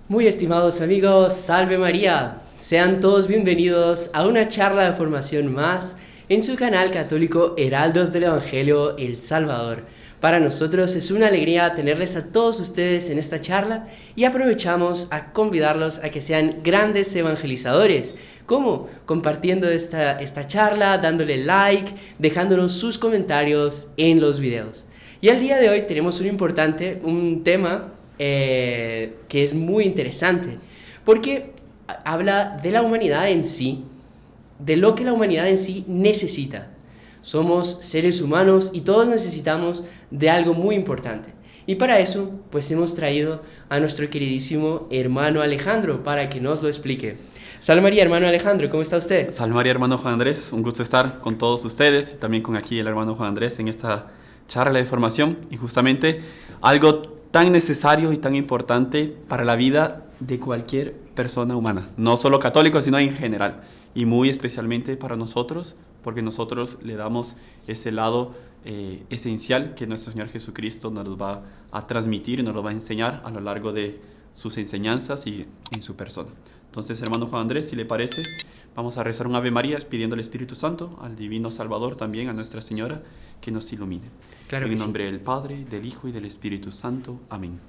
Muy estimados amigos, Salve María. Sean todos bienvenidos a una charla de formación más en su canal católico Heraldos del Evangelio El Salvador. Para nosotros es una alegría tenerles a todos ustedes en esta charla y aprovechamos a convidarlos a que sean grandes evangelizadores. ¿Cómo? Compartiendo esta charla, dándole like, dejándonos sus comentarios en los videos. Y el día de hoy tenemos un tema que es muy interesante, porque habla de la humanidad en sí, de lo que la humanidad en sí necesita. Somos seres humanos y todos necesitamos de algo muy importante. Y para eso, pues hemos traído a nuestro queridísimo hermano Alejandro para que nos lo explique. Salve María, hermano Alejandro, ¿cómo está usted? Salve María, hermano Juan Andrés, un gusto estar con todos ustedes y también con aquí el hermano Juan Andrés en esta charla de formación y justamente algo tan necesario y tan importante para la vida de cualquier persona humana, no solo católico, sino en general, y muy especialmente para nosotros, porque nosotros le damos ese lado esencial que nuestro Señor Jesucristo nos va a transmitir y nos lo va a enseñar a lo largo de sus enseñanzas y en su persona. Entonces, hermano Juan Andrés, si le parece, vamos a rezar un Ave María pidiendo al Espíritu Santo, al Divino Salvador también, a Nuestra Señora, que nos ilumine. Claro En que el sí. nombre del Padre, del Hijo y del Espíritu Santo. Amén.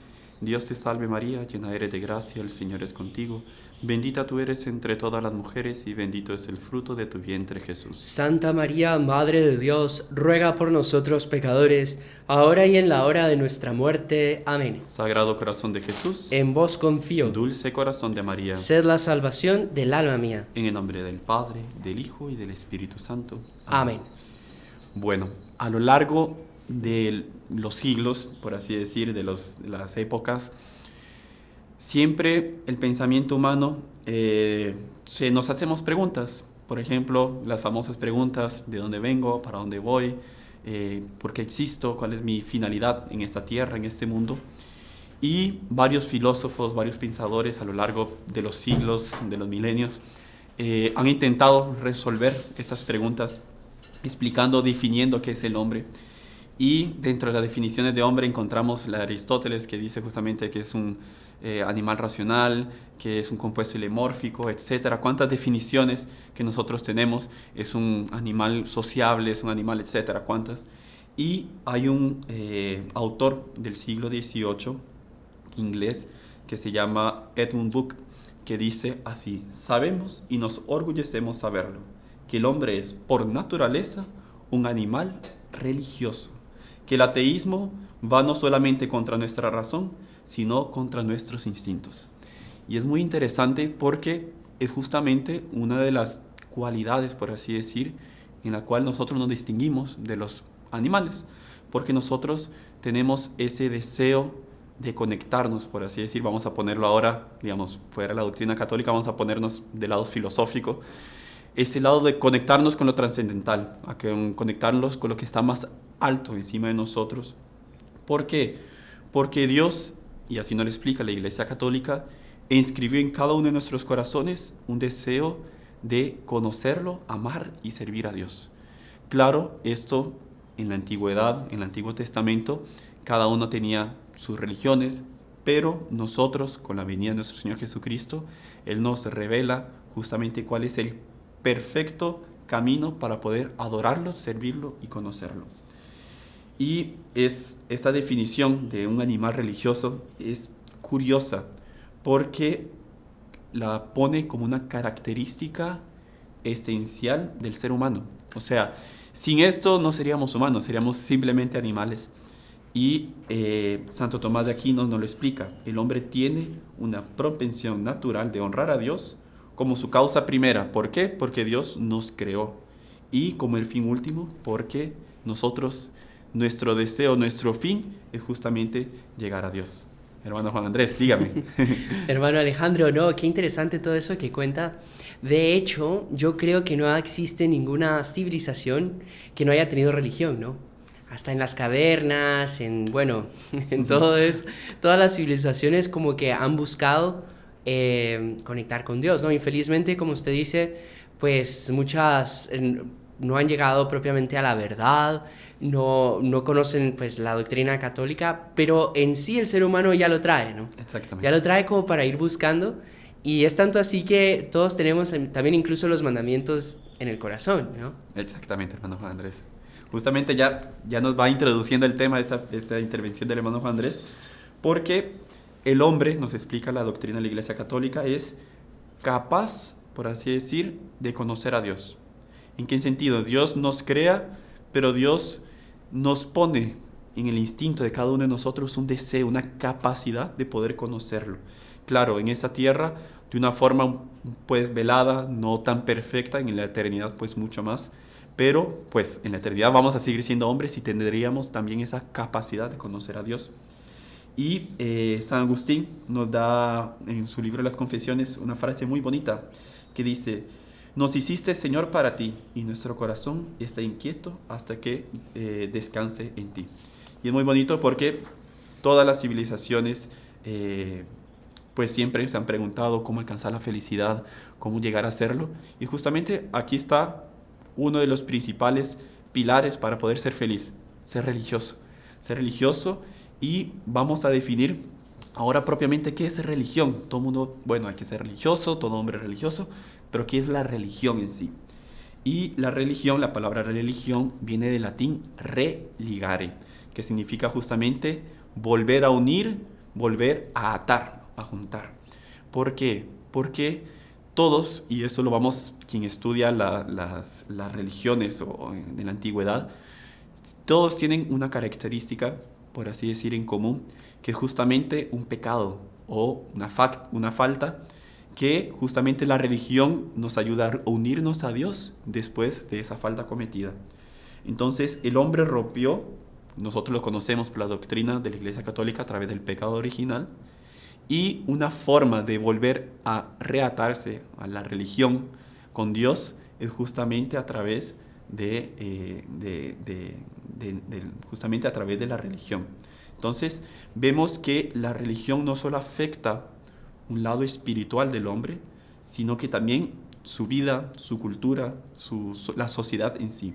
Dios te salve María, llena eres de gracia, el Señor es contigo. Bendita tú eres entre todas las mujeres y bendito es el fruto de tu vientre, Jesús. Santa María, Madre de Dios, ruega por nosotros pecadores, ahora y en la hora de nuestra muerte. Amén. Sagrado corazón de Jesús, En vos confío. dulce corazón de María, Sed la salvación del alma mía. en el nombre del Padre, del Hijo y del Espíritu Santo. Amén. Bueno, a lo largo de los siglos, por así decir, de las épocas, siempre el pensamiento humano nos hacemos preguntas. Por ejemplo, las famosas preguntas: ¿de dónde vengo? ¿Para dónde voy? ¿Por qué existo? ¿Cuál es mi finalidad en esta tierra, en este mundo? Y varios filósofos, varios pensadores a lo largo de los siglos, de los milenios, han intentado resolver estas preguntas explicando, definiendo qué es el hombre. Y dentro de las definiciones de hombre encontramos la de Aristóteles, que dice justamente que es un animal racional, que es un compuesto ilemórfico, etcétera. ¿Cuántas definiciones que nosotros tenemos? Es un animal sociable, es un animal, etcétera. ¿Cuántas? Y hay un autor del siglo XVIII, inglés, que se llama Edmund Burke, que dice así: sabemos y nos orgullecemos saberlo, que el hombre es por naturaleza un animal religioso, que el ateísmo va no solamente contra nuestra razón, sino contra nuestros instintos. Y es muy interesante porque es justamente una de las cualidades, por así decir, en la cual nosotros nos distinguimos de los animales, porque nosotros tenemos ese deseo de conectarnos, por así decir. Vamos a ponerlo ahora, digamos, fuera de la doctrina católica, vamos a ponernos del lado filosófico, ese lado de conectarnos con lo trascendental, conectarnos con lo que está más alto encima de nosotros. ¿Por qué? Porque Dios, y así nos lo explica la Iglesia Católica, inscribió en cada uno de nuestros corazones un deseo de conocerlo, amar y servir a Dios. Claro, esto en la antigüedad, en el Antiguo Testamento, cada uno tenía sus religiones, pero nosotros, con la venida de nuestro Señor Jesucristo, Él nos revela justamente cuál es el perfecto camino para poder adorarlo, servirlo y conocerlo. Y esta definición de un animal religioso es curiosa porque la pone como una característica esencial del ser humano. O sea, sin esto no seríamos humanos, seríamos simplemente animales. Y Santo Tomás de Aquino nos lo explica: el hombre tiene una propensión natural de honrar a Dios como su causa primera. ¿Por qué? Porque Dios nos creó. Y como el fin último, porque nuestro deseo, nuestro fin es justamente llegar a Dios. Hermano Juan Andrés, dígame. Hermano Alejandro, no, qué interesante todo eso que cuenta. De hecho, yo creo que no existe ninguna civilización que no haya tenido religión, ¿no? Hasta en las cavernas, bueno, en todo eso, todas las civilizaciones como que han buscado conectar con Dios, ¿no? Infelizmente, como usted dice, pues no han llegado propiamente a la verdad, no conocen pues la doctrina católica, pero en sí el ser humano ya lo trae, ¿no? Exactamente. Ya lo trae como para ir buscando, y es tanto así que todos tenemos también incluso los mandamientos en el corazón, ¿no? Exactamente, hermano Juan Andrés. Justamente ya nos va introduciendo el tema de esta intervención del hermano Juan Andrés, porque el hombre, nos explica la doctrina de la Iglesia Católica, es capaz, por así decir, de conocer a Dios. ¿En qué sentido? Dios nos crea, pero Dios nos pone en el instinto de cada uno de nosotros un deseo, una capacidad de poder conocerlo. Claro, en esa tierra, de una forma pues velada, no tan perfecta, en la eternidad pues mucho más, pero pues en la eternidad vamos a seguir siendo hombres y tendríamos también esa capacidad de conocer a Dios. Y San Agustín nos da en su libro Las Confesiones una frase muy bonita que dice: nos hiciste, Señor, para ti, y nuestro corazón está inquieto hasta que descanse en ti. Y es muy bonito porque todas las civilizaciones pues siempre se han preguntado cómo alcanzar la felicidad, cómo llegar a hacerlo. Y justamente aquí está uno de los principales pilares para poder ser feliz: ser religioso. Ser religioso. Y vamos a definir ahora propiamente qué es religión. Todo mundo, bueno, hay que ser religioso, todo hombre es religioso, pero ¿qué es la religión en sí? Y la religión, la palabra religión, viene del latín religare, que significa justamente volver a unir, volver a atar, a juntar. ¿Por qué? Porque todos, y eso lo vamos, quien estudia las religiones de la antigüedad, todos tienen una característica, por así decir, en común, que es justamente un pecado o una falta, que justamente la religión nos ayuda a unirnos a Dios después de esa falta cometida. Entonces el hombre rompió, nosotros lo conocemos por la doctrina de la Iglesia Católica a través del pecado original, y una forma de volver a reatarse a la religión con Dios es justamente a través justamente a través de la religión. Entonces vemos que la religión no solo afecta un lado espiritual del hombre, sino que también su vida, su cultura, la sociedad en sí.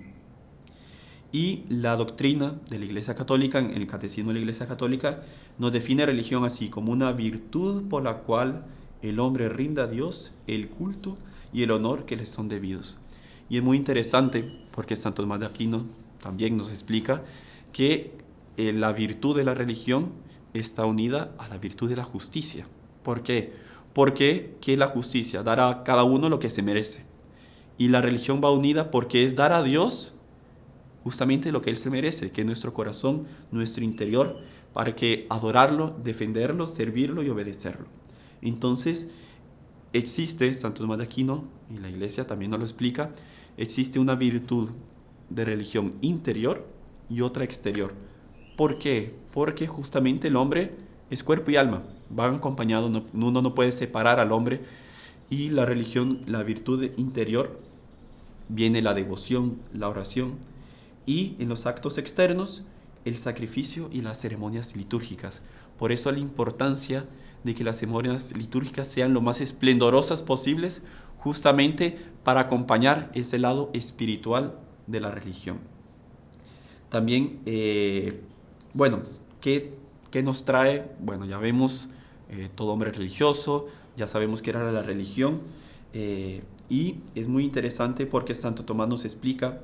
Y la doctrina de la Iglesia Católica, en el Catecismo de la Iglesia Católica, nos define religión así como una virtud por la cual el hombre rinda a Dios el culto y el honor que le son debidos. Y es muy interesante porque Santo Tomás de Aquino también nos explica que la virtud de la religión está unida a la virtud de la justicia. ¿Por qué? Porque ¿qué es la justicia? Dar a cada uno lo que se merece. Y la religión va unida porque es dar a Dios justamente lo que Él se merece, que es nuestro corazón, nuestro interior, para que adorarlo, defenderlo, servirlo y obedecerlo. Entonces, existe, Santo Tomás de Aquino, y la Iglesia también nos lo explica, existe una virtud de religión interior y otra exterior. ¿Por qué? Porque justamente el hombre es cuerpo y alma, van acompañados, uno no puede separar al hombre, y la religión, la virtud interior, viene la devoción, la oración, y en los actos externos, el sacrificio y las ceremonias litúrgicas. Por eso la importancia de que las ceremonias litúrgicas sean lo más esplendorosas posibles, justamente para acompañar ese lado espiritual de la religión. También, bueno, ¿qué nos trae? Bueno, ya vemos todo hombre religioso, ya sabemos qué era la religión, y es muy interesante porque Santo Tomás nos explica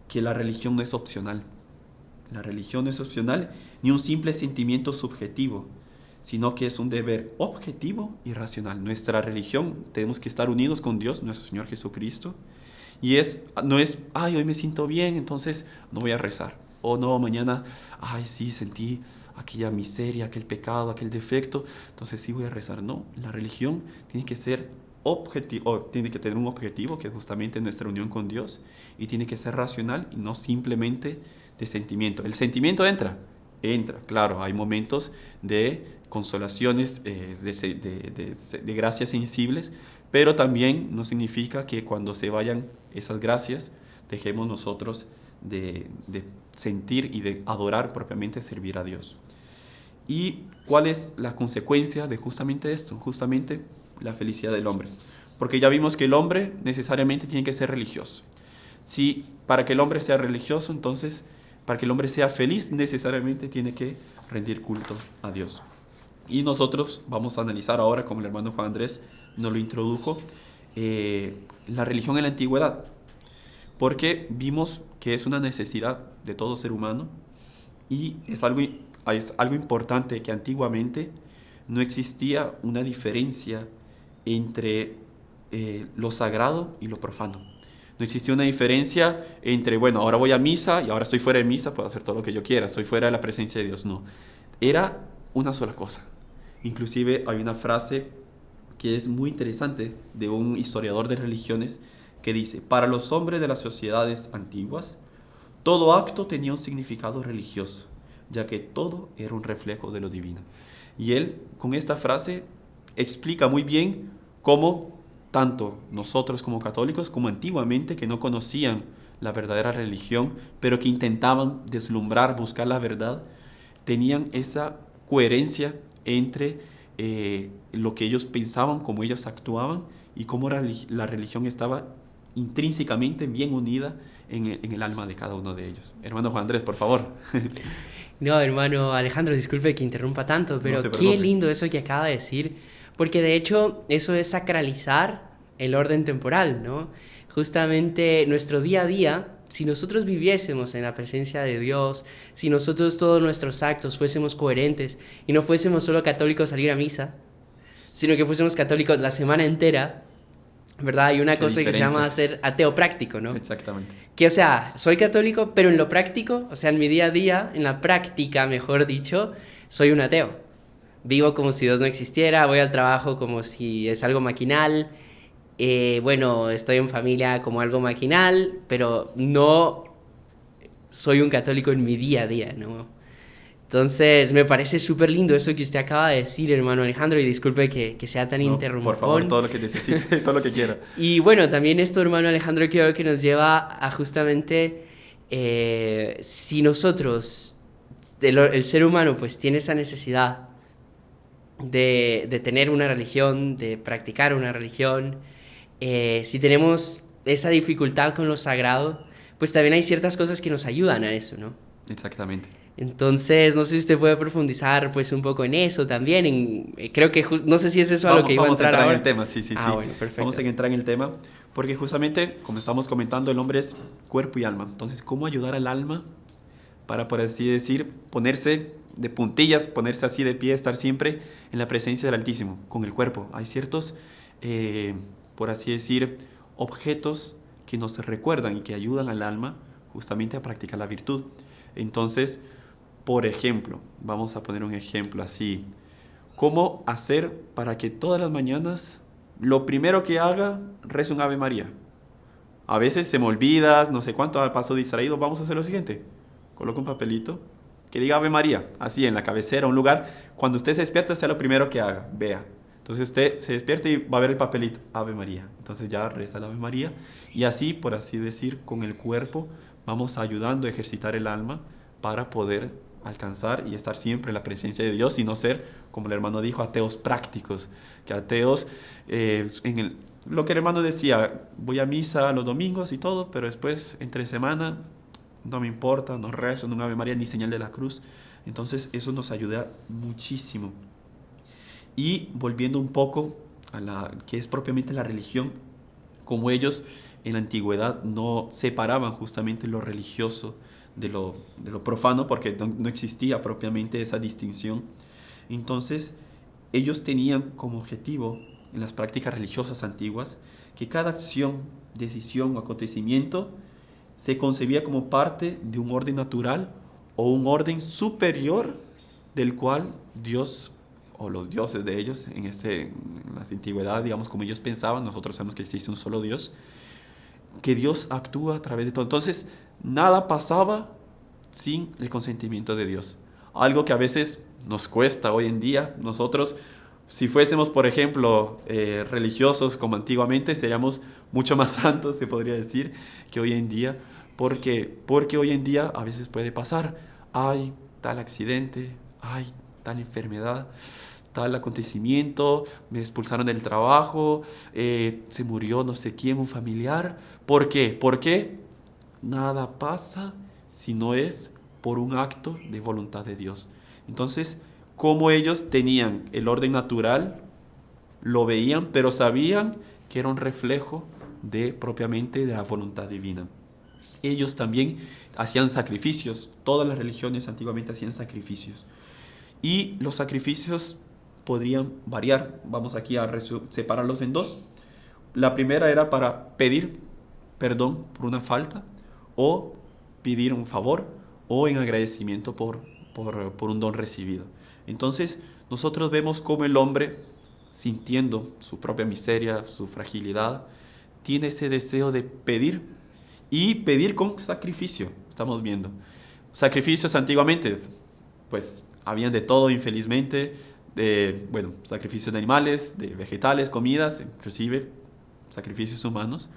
que la religión no es opcional. La religión no es opcional ni un simple sentimiento subjetivo, sino que es un deber objetivo y racional. Nuestra religión, tenemos que estar unidos con Dios, nuestro Señor Jesucristo, y no es, ay, hoy me siento bien, entonces no voy a rezar. O no, mañana, ay, sí, sentí aquella miseria, aquel pecado, aquel defecto, entonces sí voy a rezar. No, la religión tiene que ser objetivo, tiene que tener un objetivo, que es justamente nuestra unión con Dios, y tiene que ser racional y no simplemente de sentimiento. El sentimiento entra, claro, hay momentos de consolaciones, de gracias sensibles, pero también no significa que cuando se vayan esas gracias dejemos nosotros de sentir y de adorar propiamente, servir a Dios. ¿Y cuál es la consecuencia de justamente esto? Justamente la felicidad del hombre. Porque ya vimos que el hombre necesariamente tiene que ser religioso. Si para que el hombre sea religioso, entonces, para que el hombre sea feliz, necesariamente tiene que rendir culto a Dios. Y nosotros vamos a analizar ahora, como el hermano Juan Andrés nos lo introdujo, la religión en la antigüedad, porque vimos que es una necesidad de todo ser humano y es algo importante, que antiguamente no existía una diferencia entre lo sagrado y lo profano. No existía una diferencia entre, bueno, ahora voy a misa y ahora estoy fuera de misa, puedo hacer todo lo que yo quiera, estoy fuera de la presencia de Dios. No, era una sola cosa. Inclusive hay una frase que es muy interesante de un historiador de religiones que dice: para los hombres de las sociedades antiguas, todo acto tenía un significado religioso, ya que todo era un reflejo de lo divino. Y él, con esta frase, explica muy bien cómo tanto nosotros como católicos, como antiguamente, que no conocían la verdadera religión, pero que intentaban deslumbrar, buscar la verdad, tenían esa coherencia entre lo que ellos pensaban, cómo ellos actuaban y cómo la religión estaba intrínsecamente bien unida en el alma de cada uno de ellos. Hermano Juan Andrés, por favor. No, hermano Alejandro, disculpe que interrumpa tanto, pero No se qué preocupe. lindo eso que acaba de decir, porque de hecho eso es sacralizar el orden temporal, ¿no? Justamente nuestro día a día, si nosotros viviésemos en la presencia de Dios, si nosotros todos nuestros actos fuésemos coherentes y no fuésemos solo católicos a ir a misa, sino que fuésemos católicos la semana entera, ¿verdad? Hay una Qué cosa que se llama diferencia. ser ateo práctico, ¿no? Exactamente. Que, o sea, soy católico, pero en lo práctico, o sea, en mi día a día, en la práctica, mejor dicho, soy un ateo. Vivo como si Dios no existiera, voy al trabajo como si es algo maquinal, bueno, estoy en familia como algo maquinal, pero no soy un católico en mi día a día, ¿no? Entonces, me parece súper lindo eso que usted acaba de decir, hermano Alejandro, y disculpe que sea tan No, por favor, interrumpón. todo lo que necesite, todo lo que quiera. Y bueno, también esto, hermano Alejandro, creo que nos lleva a justamente, si nosotros, el ser humano, pues tiene esa necesidad de tener una religión, de practicar una religión, si tenemos esa dificultad con lo sagrado, pues también hay ciertas cosas que nos ayudan a eso, ¿no? Exactamente. Entonces, no sé si usted puede profundizar pues un poco en eso también, creo que, no sé si es eso a lo que iba a Vamos a entrar entrar en ahora. el tema, sí, sí, Ah, sí. bueno, perfecto. Vamos a entrar en el tema, porque justamente, como estamos comentando, el hombre es cuerpo y alma. Entonces, ¿cómo ayudar al alma para, por así decir, ponerse de puntillas, ponerse así de pie, estar siempre en la presencia del Altísimo, con el cuerpo? Hay ciertos, por así decir, objetos que nos recuerdan y que ayudan al alma justamente a practicar la virtud. Entonces, por ejemplo, vamos a poner un ejemplo así: ¿cómo hacer para que todas las mañanas lo primero que haga rece un Ave María? A veces se me olvida, no sé cuánto, paso distraído. Vamos a hacer lo siguiente: coloca un papelito que diga Ave María, así en la cabecera, un lugar. Cuando usted se despierta, sea lo primero que haga, vea. Entonces usted se despierta y va a ver el papelito, Ave María. Entonces ya reza la Ave María. Y así, por así decir, con el cuerpo vamos ayudando a ejercitar el alma para poder alcanzar y estar siempre en la presencia de Dios y no ser, como el hermano dijo, ateos prácticos. Que ateos, lo que el hermano decía: voy a misa los domingos y todo, pero después, entre semana, no me importa, no rezo, no Ave María, ni señal de la cruz. Entonces eso nos ayuda muchísimo. Y volviendo un poco a la que es propiamente la religión, como ellos en la antigüedad no separaban justamente lo religioso de lo profano, porque no existía propiamente esa distinción. Entonces ellos tenían como objetivo en las prácticas religiosas antiguas que cada acción, decisión o acontecimiento se concebía como parte de un orden natural o un orden superior del cual Dios o los dioses de ellos, en la antigüedad, digamos, como ellos pensaban, nosotros sabemos que existe un solo Dios, que Dios actúa a través de todo. Entonces, nada pasaba sin el consentimiento de Dios. Algo que a veces nos cuesta hoy en día. Nosotros, si fuésemos, por ejemplo, religiosos como antiguamente, seríamos mucho más santos, se podría decir, que hoy en día. Porque hoy en día a veces puede pasar: hay tal accidente, hay tal enfermedad, tal acontecimiento, me expulsaron del trabajo, se murió no sé quién, un familiar. ¿Por qué? ¿Por qué? nada pasa si no es por un acto de voluntad de Dios. Entonces, como ellos tenían el orden natural, lo veían, pero sabían que era un reflejo de propiamente de la voluntad divina. Ellos también hacían sacrificios, todas las religiones antiguamente hacían sacrificios. Y los sacrificios podrían variar. Vamos aquí a separarlos en dos. La primera era para pedir perdón por una falta, o pedir un favor, o en agradecimiento por un don recibido. Entonces, nosotros vemos cómo el hombre, sintiendo su propia miseria, su fragilidad, tiene ese deseo de pedir, y pedir con sacrificio. Estamos viendo sacrificios antiguamente, pues habían de todo, infelizmente, sacrificios de animales, de vegetales, comidas, inclusive sacrificios humanos.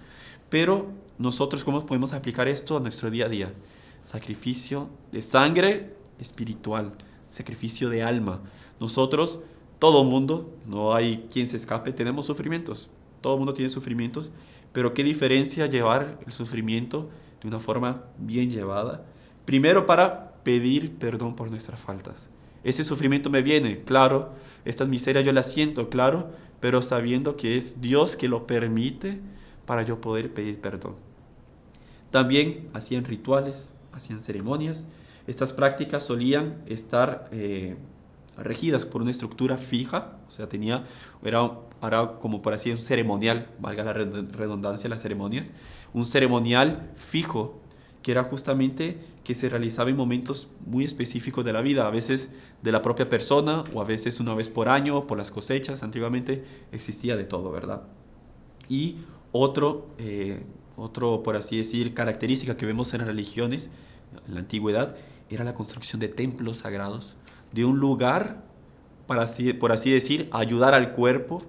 Pero nosotros, ¿cómo podemos aplicar esto a nuestro día a día? Sacrificio de sangre espiritual, sacrificio de alma. Nosotros, todo mundo, no hay quien se escape, tenemos sufrimientos. Todo mundo tiene sufrimientos, pero qué diferencia llevar el sufrimiento de una forma bien llevada. Primero, para pedir perdón por nuestras faltas. Ese sufrimiento me viene, claro, estas miserias yo las siento, claro, pero sabiendo que es Dios que lo permite para yo poder pedir perdón. También hacían rituales, hacían ceremonias. Estas prácticas solían estar regidas por una estructura fija, o sea, era como por así decirlo, un ceremonial, valga la redundancia, las ceremonias, un ceremonial fijo, que era justamente que se realizaba en momentos muy específicos de la vida, a veces de la propia persona, o a veces una vez por año, por las cosechas. Antiguamente existía de todo, ¿verdad? Y otro, por así decir, característica que vemos en las religiones en la antigüedad, era la construcción de templos sagrados, de un lugar, por así decir, ayudar al cuerpo,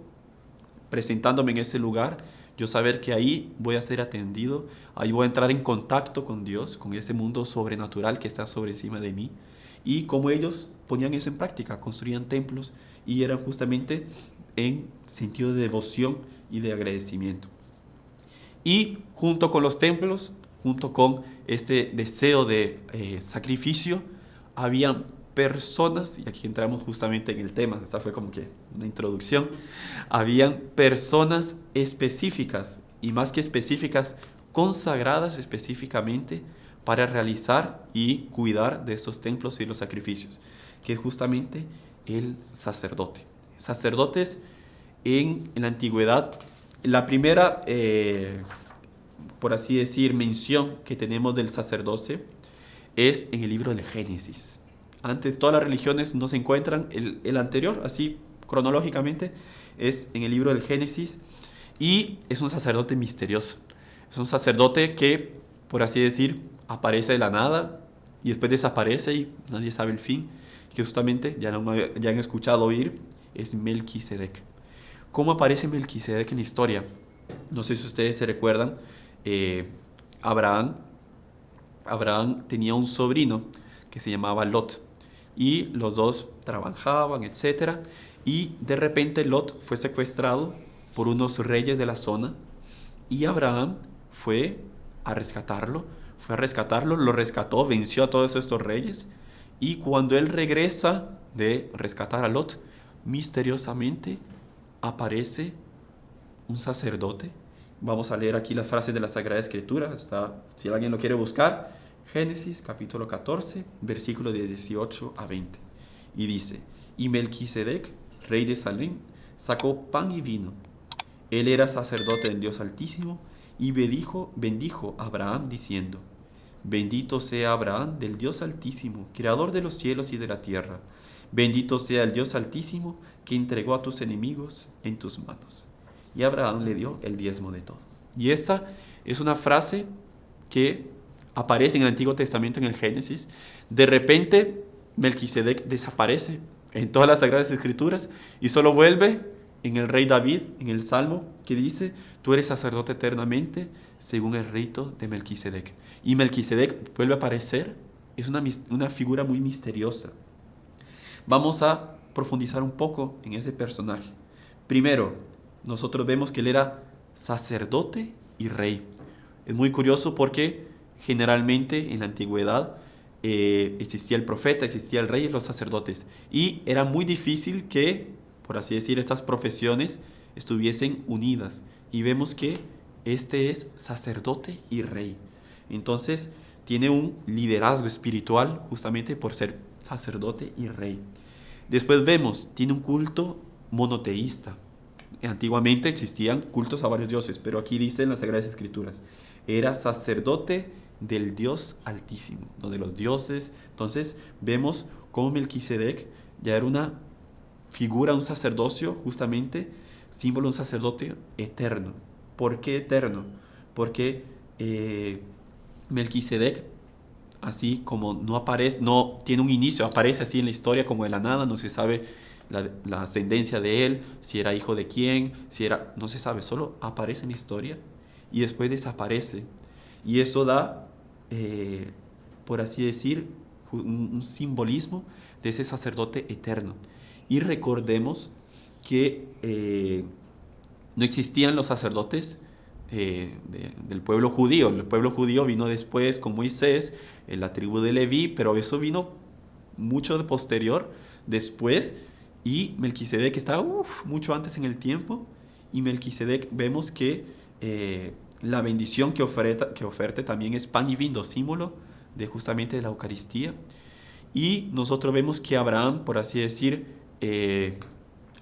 presentándome en ese lugar, yo saber que ahí voy a ser atendido, ahí voy a entrar en contacto con Dios, con ese mundo sobrenatural que está sobre encima de mí. Y como ellos ponían eso en práctica, construían templos, y eran justamente en sentido de devoción y de agradecimiento. Y junto con los templos, junto con este deseo de sacrificio, habían personas, y aquí entramos justamente en el tema, esta fue como que una introducción, habían personas específicas, y más que específicas, consagradas específicamente para realizar y cuidar de estos templos y los sacrificios, que es justamente el sacerdote. Sacerdotes en la antigüedad, la primera, por así decir, mención que tenemos del sacerdote es en el libro del Génesis. Antes todas las religiones no se encuentran, el anterior, así cronológicamente, es en el libro del Génesis, y es un sacerdote misterioso. Es un sacerdote que, por así decir, aparece de la nada y después desaparece y nadie sabe el fin, que justamente, ya han escuchado oír, es Melquisedec. ¿Cómo aparece Melquisedec en la historia? No sé si ustedes se recuerdan, Abraham tenía un sobrino que se llamaba Lot, y los dos trabajaban, etc. Y de repente Lot fue secuestrado por unos reyes de la zona, y Abraham fue a rescatarlo, lo rescató, venció a todos estos reyes, y cuando él regresa de rescatar a Lot, misteriosamente aparece un sacerdote. Vamos a leer aquí las frases de la Sagrada Escritura, si alguien lo quiere buscar, Génesis capítulo 14, versículo de 18 a 20. Y dice: y Melquisedec, rey de Salem, sacó pan y vino. Él era sacerdote del Dios Altísimo, y bendijo a Abraham diciendo: bendito sea Abraham del Dios Altísimo, creador de los cielos y de la tierra. Bendito sea el Dios Altísimo, que entregó a tus enemigos en tus manos. Y Abraham le dio el diezmo de todo. Y esta es una frase que aparece en el Antiguo Testamento, en el Génesis. De repente Melquisedec desaparece en todas las Sagradas Escrituras y solo vuelve en el rey David, en el Salmo, que dice: tú eres sacerdote eternamente según el rito de Melquisedec. Y Melquisedec vuelve a aparecer, es una figura muy misteriosa. Vamos a profundizar un poco en ese personaje. Primero, nosotros vemos que él era sacerdote y rey. Es muy curioso porque Generalmente en la antigüedad existía el profeta, existía el rey y los sacerdotes. Y era muy difícil que, por así decir, estas profesiones estuviesen unidas. Y vemos que este es sacerdote y rey. Entonces tiene un liderazgo espiritual justamente por ser sacerdote y rey. Después vemos, tiene un culto monoteísta. Antiguamente existían cultos a varios dioses, pero aquí dice en las Sagradas Escrituras, era sacerdote del Dios Altísimo, no de los dioses. Entonces vemos cómo Melquisedec ya era una figura, un sacerdocio, justamente símbolo de un sacerdote eterno. ¿Por qué eterno? Porque Melquisedec, así como no aparece, no tiene un inicio, aparece así en la historia como de la nada, no se sabe la ascendencia de él, si era hijo de quién, no se sabe, solo aparece en la historia y después desaparece. Y eso da, por así decir, un simbolismo de ese sacerdote eterno. Y recordemos que no existían los sacerdotes del pueblo judío. El pueblo judío vino después con Moisés, la tribu de Leví, pero eso vino mucho posterior, después, y Melquisedec está mucho antes en el tiempo, y Melquisedec vemos que la bendición que ofrece también es pan y vino, símbolo de justamente de la Eucaristía. Y nosotros vemos que Abraham, por así decir,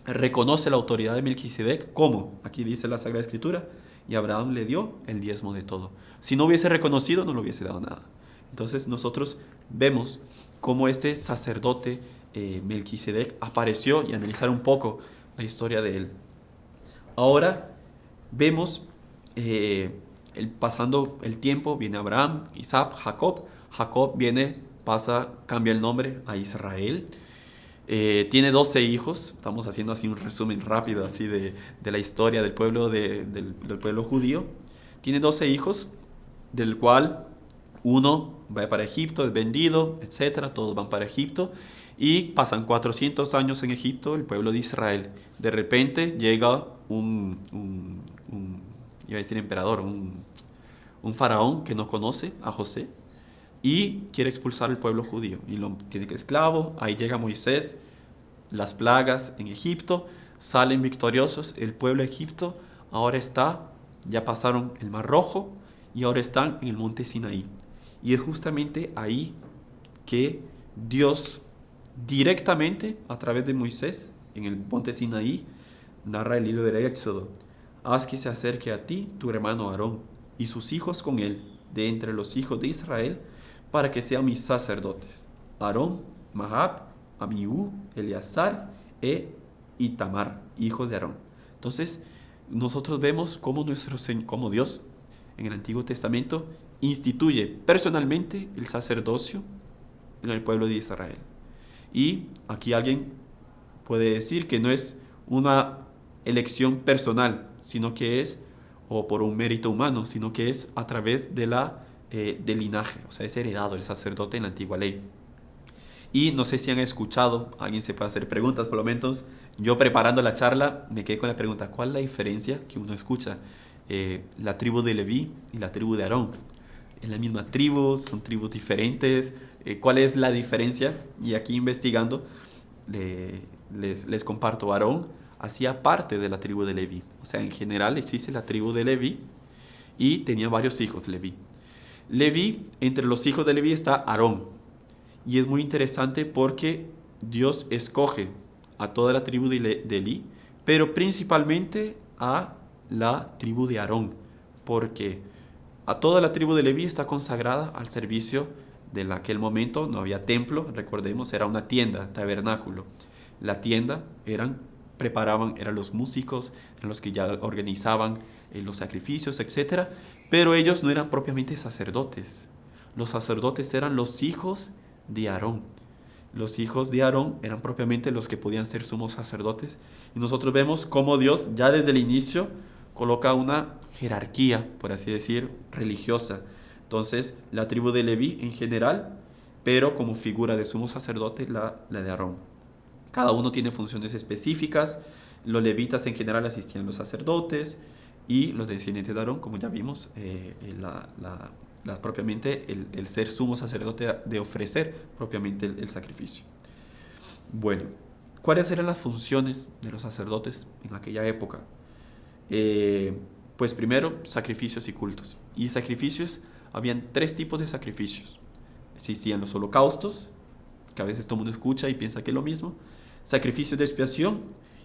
reconoce la autoridad de Melquisedec. ¿Cómo? Aquí dice la Sagrada Escritura, y Abraham le dio el diezmo de todo. Si no hubiese reconocido, no le hubiese dado nada. Entonces nosotros vemos cómo este sacerdote Melquisedec apareció y analizar un poco la historia de él. Ahora vemos, pasando el tiempo, viene Abraham, Isaac, Jacob. Jacob cambia el nombre a Israel. Tiene 12 hijos. Estamos haciendo así un resumen rápido así de la historia del pueblo, del pueblo judío. Tiene 12 hijos, del cual uno va para Egipto, es vendido, etc. Todos van para Egipto. Y pasan 400 años en Egipto, el pueblo de Israel. De repente llega iba a decir emperador, un faraón que no conoce a José y quiere expulsar al pueblo judío y lo tiene que esclavo. Ahí llega Moisés, las plagas en Egipto, salen victoriosos. El pueblo de Egipto ahora ya pasaron el Mar Rojo y ahora están en el monte Sinaí. Y es justamente ahí que Dios directamente a través de Moisés en el monte Sinaí narra el libro del Éxodo. Haz que se acerque a ti tu hermano Aarón y sus hijos con él de entre los hijos de Israel, para que sean mis sacerdotes: Aarón, Mahab, Amiú, Eleazar e Itamar, hijos de Aarón. Entonces nosotros vemos cómo Dios en el Antiguo Testamento instituye personalmente el sacerdocio en el pueblo de Israel. Y aquí alguien puede decir que no es una elección personal, sino que es, o por un mérito humano, sino que es a través del linaje, o sea, es heredado el sacerdote en la antigua ley. Y no sé si han escuchado, alguien se puede hacer preguntas, por lo menos yo preparando la charla me quedé con la pregunta: ¿cuál es la diferencia que uno escucha? La tribu de Leví y la tribu de Aarón. ¿Es la misma tribu? ¿Son tribus diferentes? ¿Cuál es la diferencia? Y aquí investigando les comparto. Aarón hacía parte de la tribu de Leví. O sea, en general existe la tribu de Leví y tenía varios hijos Leví. Entre los hijos de Leví está Aarón. Y es muy interesante porque Dios escoge a toda la tribu de Leví, pero principalmente a la tribu de Aarón, porque a toda la tribu de Leví está consagrada al servicio de aquel momento. No había templo, recordemos, era una tienda, tabernáculo. La tienda eran los músicos, eran los que ya organizaban los sacrificios, etc. Pero ellos no eran propiamente sacerdotes. Los sacerdotes eran los hijos de Aarón. Los hijos de Aarón eran propiamente los que podían ser sumos sacerdotes. Y nosotros vemos cómo Dios ya desde el inicio coloca una jerarquía, por así decir, religiosa. Entonces, la tribu de Leví en general, pero como figura de sumo sacerdote, la de Aarón. Cada uno tiene funciones específicas. Los levitas en general asistían a los sacerdotes. y los descendientes de Aarón, como ya vimos, propiamente el ser sumo sacerdote de ofrecer propiamente el sacrificio. Bueno, ¿cuáles eran las funciones de los sacerdotes en aquella época? Pues primero, sacrificios y cultos. Y sacrificios, habían 3 tipos de sacrificios. Existían los holocaustos, que a veces todo el mundo escucha y piensa que es lo mismo, sacrificios de expiación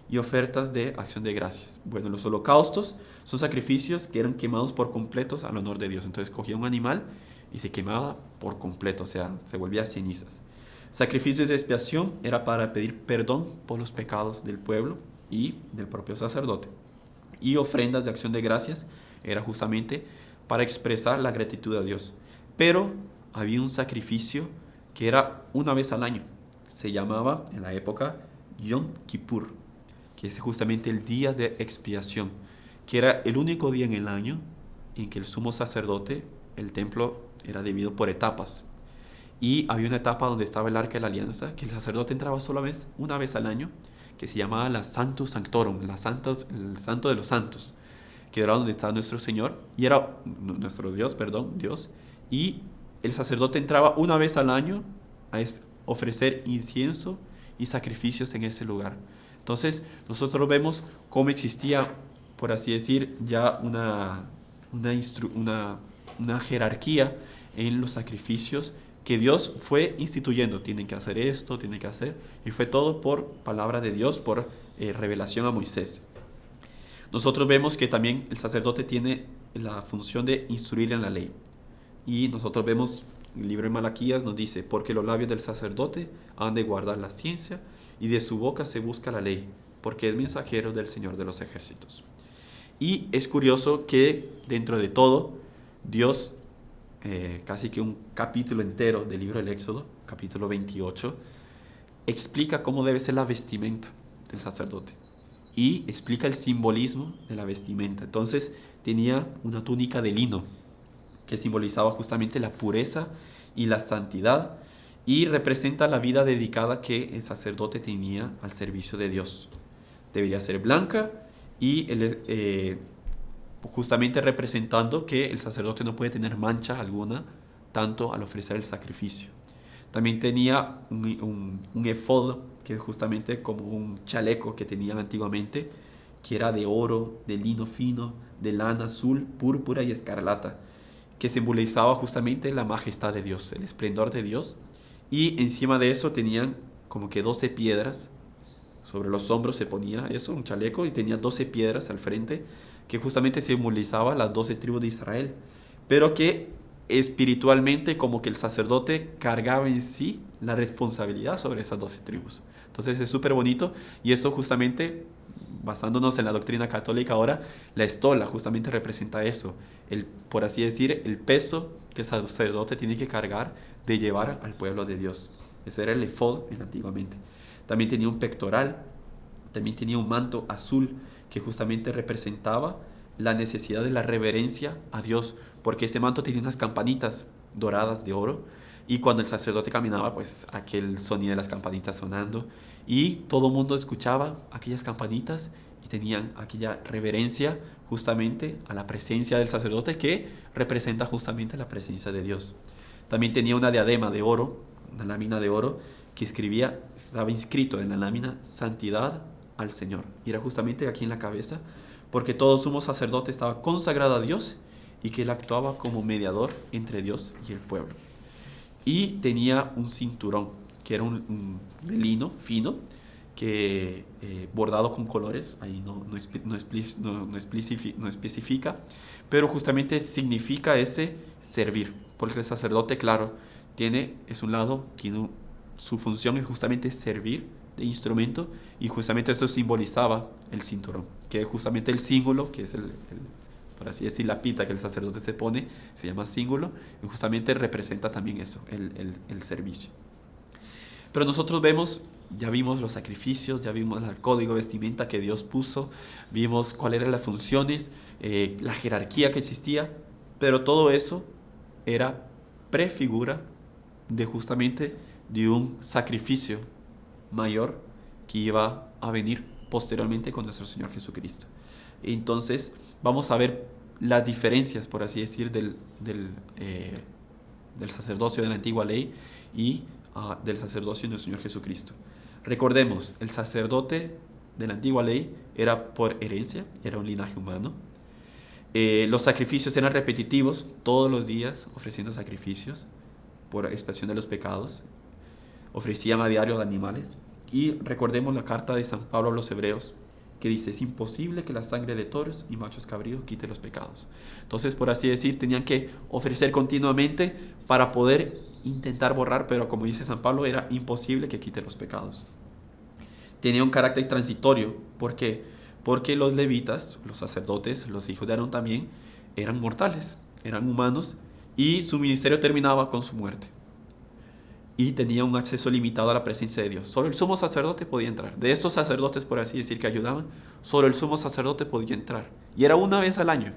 y ofertas de acción de gracias. Bueno, los holocaustos son sacrificios que eran quemados por completos al honor de Dios. Entonces cogía un animal y se quemaba por completo, o sea, se volvía cenizas. Sacrificios de expiación era para pedir perdón por los pecados del pueblo y del propio sacerdote. Y ofrendas de acción de gracias era justamente para expresar la gratitud a Dios. Pero había un sacrificio que era una vez al año. Se llamaba en la época Yom Kippur, que es justamente el día de expiación, que era el único día en el año en que el sumo sacerdote, el templo era dividido por etapas. Y había una etapa donde estaba el Arca de la Alianza, que el sacerdote entraba una vez al año, que se llamaba la Sanctus Sanctorum, el Santo de los Santos, que era donde estaba nuestro Señor, y era nuestro Dios, Dios, y el sacerdote entraba una vez al año a ofrecer incienso y sacrificios en ese lugar. Entonces, nosotros vemos cómo existía, por así decir, ya una jerarquía en los sacrificios que Dios fue instituyendo. Tienen que hacer esto, tienen que hacer, y fue todo por palabra de Dios, por revelación a Moisés. Nosotros vemos que también el sacerdote tiene la función de instruir en la ley. Y nosotros vemos, el libro de Malaquías nos dice, porque los labios del sacerdote han de guardar la ciencia, y de su boca se busca la ley, porque es mensajero del Señor de los ejércitos. Y es curioso que dentro de todo, Dios, casi que un capítulo entero del libro del Éxodo, capítulo 28, explica cómo debe ser la vestimenta del sacerdote. Y explica el simbolismo de la vestimenta. Entonces tenía una túnica de lino, que simbolizaba justamente la pureza y la santidad, y representa la vida dedicada que el sacerdote tenía al servicio de Dios. Debería ser blanca y justamente representando que el sacerdote no puede tener mancha alguna, tanto al ofrecer el sacrificio. También tenía un efod, que es justamente como un chaleco que tenían antiguamente, que era de oro, de lino fino, de lana azul, púrpura y escarlata, que simbolizaba justamente la majestad de Dios, el esplendor de Dios. Y encima de eso tenían como que 12 piedras. Sobre los hombros se ponía eso, un chaleco, y tenía 12 piedras al frente, que justamente simbolizaba las 12 tribus de Israel. Pero que espiritualmente como que el sacerdote cargaba en sí la responsabilidad sobre esas 12 tribus. Entonces es súper bonito, y eso justamente, basándonos en la doctrina católica ahora, la estola justamente representa eso, por así decir, el peso que el sacerdote tiene que cargar de llevar al pueblo de Dios. Ese era el efod antiguamente. También tenía un pectoral, también tenía un manto azul que justamente representaba la necesidad de la reverencia a Dios, porque ese manto tenía unas campanitas doradas de oro, y cuando el sacerdote caminaba, pues aquel sonido de las campanitas sonando, y todo el mundo escuchaba aquellas campanitas y tenían aquella reverencia justamente a la presencia del sacerdote, que representa justamente la presencia de Dios. También tenía una diadema de oro, una lámina de oro, que estaba inscrito en la lámina santidad al Señor. Y era justamente aquí en la cabeza, porque todo sumo sacerdote estaba consagrado a Dios y que él actuaba como mediador entre Dios y el pueblo. Y tenía un cinturón, que era de lino fino, que bordado con colores, ahí no especifica, pero justamente significa ese servir, porque el sacerdote, claro, su función es justamente servir de instrumento, y justamente eso simbolizaba el cinturón, que es justamente el símbolo, que es por así decir, la pita que el sacerdote se pone, se llama símbolo, y justamente representa también eso, el servicio. Pero nosotros ya vimos los sacrificios, ya vimos el código de vestimenta que Dios puso, vimos cuáles eran las funciones, la jerarquía que existía, pero todo eso era prefigura justamente de un sacrificio mayor que iba a venir posteriormente con nuestro Señor Jesucristo. Entonces vamos a ver las diferencias, por así decir, del sacerdocio de la antigua ley y del sacerdocio de nuestro Señor Jesucristo. Recordemos, el sacerdote de la antigua ley era por herencia, era un linaje humano. Los sacrificios eran repetitivos, todos los días ofreciendo sacrificios por expiación de los pecados. Ofrecían a diario animales. Y recordemos la carta de San Pablo a los Hebreos, que dice: es imposible que la sangre de toros y machos cabríos quite los pecados. Entonces, por así decir, tenían que ofrecer continuamente para poder intentar borrar, pero como dice San Pablo, era imposible que quite los pecados. Tenía un carácter transitorio. ¿Por qué? Porque los levitas, los sacerdotes, los hijos de Aarón también, eran mortales, eran humanos, y su ministerio terminaba con su muerte. Y tenía un acceso limitado a la presencia de Dios. Solo el sumo sacerdote podía entrar. De estos sacerdotes, por así decir, que ayudaban, solo el sumo sacerdote podía entrar. Y era una vez al año.